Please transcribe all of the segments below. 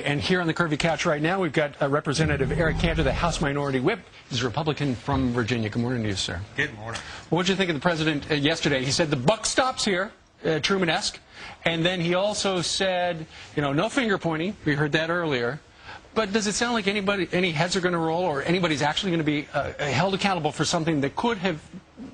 And here on the Curvy Couch right now, we've got Representative Eric Cantor, the House Minority Whip. He's a Republican from Virginia. Good morning to you, sir. Good morning. What did you think of the president yesterday? He said the buck stops here, Truman-esque. And then he also said, you know, no finger pointing. We heard that earlier. But does it sound like any heads are going to roll, or anybody's actually going to be held accountable for something that could have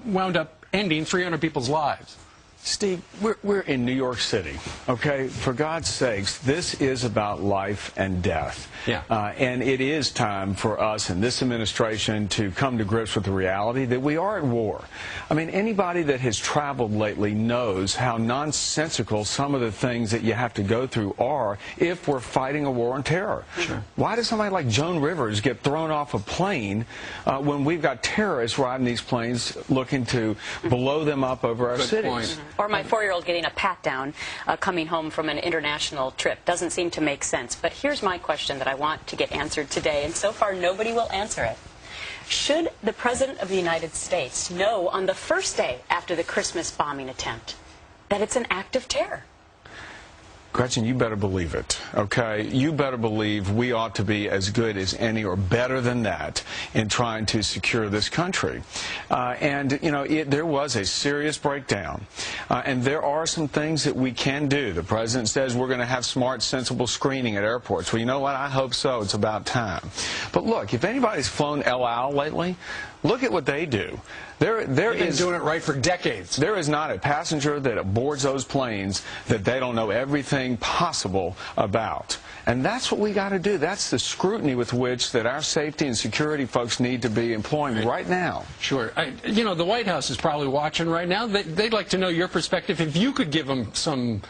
wound up ending 300 people's lives? Steve, we're in New York City, okay? For God's sakes, this is about life and death. Yeah. And it is time for us and this administration to come to grips with the reality that we are at war. I mean, anybody that has traveled lately knows how nonsensical some of the things that you have to go through are if we're fighting a war on terror. Sure. Why does somebody like Joan Rivers get thrown off a plane when we've got terrorists riding these planes looking to blow them up over our cities? Point. Or my 4-year-old getting a pat-down coming home from an international trip. Doesn't seem to make sense. But here's my question that I want to get answered today, and so far nobody will answer it. Should the President of the United States know on the first day after the Christmas bombing attempt that it's an act of terror? Gretchen, you better believe it, okay? You better believe we ought to be as good as any or better than that in trying to secure this country. And, you know, there was a serious breakdown. And there are some things that we can do. The president says we're going to have smart, sensible screening at airports. Well, you know what? I hope so. It's about time. But look, if anybody's flown El Al lately, look at what they do. They've been doing it right for decades. There is not a passenger that boards those planes that they don't know everything possible about. And that's what we got to do. That's the scrutiny with which that our safety and security folks need to be employing right now. Sure. You know, the White House is probably watching right now. They'd like to know your perspective. If you could give them some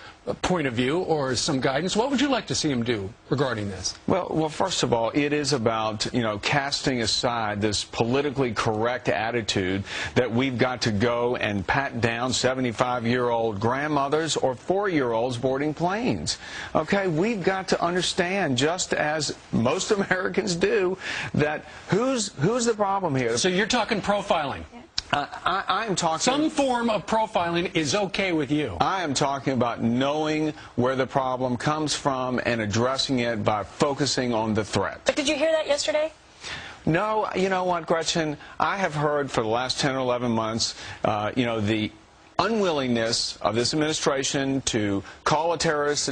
point of view or some guidance, what would you like to see them do regarding this? Well, first of all, it is about, you know, casting aside this politically correct attitude that we've got to go and pat down 75-year-old grandmothers or 4-year-olds boarding planes. Okay, we've got to understand, just as most Americans do, that who's the problem here? So you're talking profiling. I'm talking... Some form of profiling is okay with you. I am talking about knowing where the problem comes from and addressing it by focusing on the threat. But did you hear that yesterday? No, you know what, Gretchen? I have heard for the last 10 or 11 months, you know, the unwillingness of this administration to call a terrorist,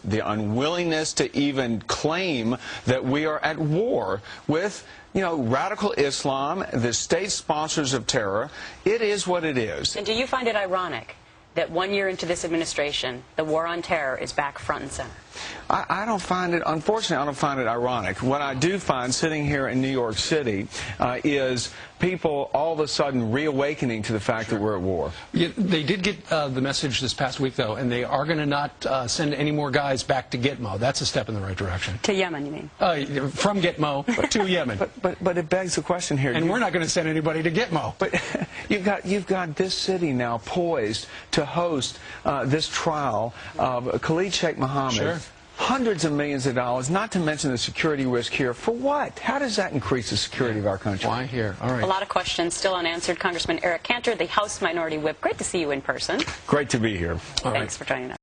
the unwillingness to even claim that we are at war with, you know, radical Islam, the state sponsors of terror. It is what it is. And do you find it ironic that 1 year into this administration, the war on terror is back front and center? I don't find it, unfortunately, I don't find it ironic. What I do find sitting here in New York City is people all of a sudden reawakening to the fact that we're at war. Yeah, they did get the message this past week, though, and they are going to not send any more guys back to Gitmo. That's a step in the right direction. To Yemen, you mean? From Gitmo to Yemen. But it begs the question here. And we're not going to send anybody to Gitmo. But you've got this city now poised to host this trial of Khalid Sheikh Mohammed. Sure. Hundreds of millions of dollars, not to mention the security risk here. For what? How does that increase the security of our country? Why here? All right. A lot of questions still unanswered. Congressman Eric Cantor, the House Minority Whip. Great to see you in person. Great to be here. Thanks for joining us.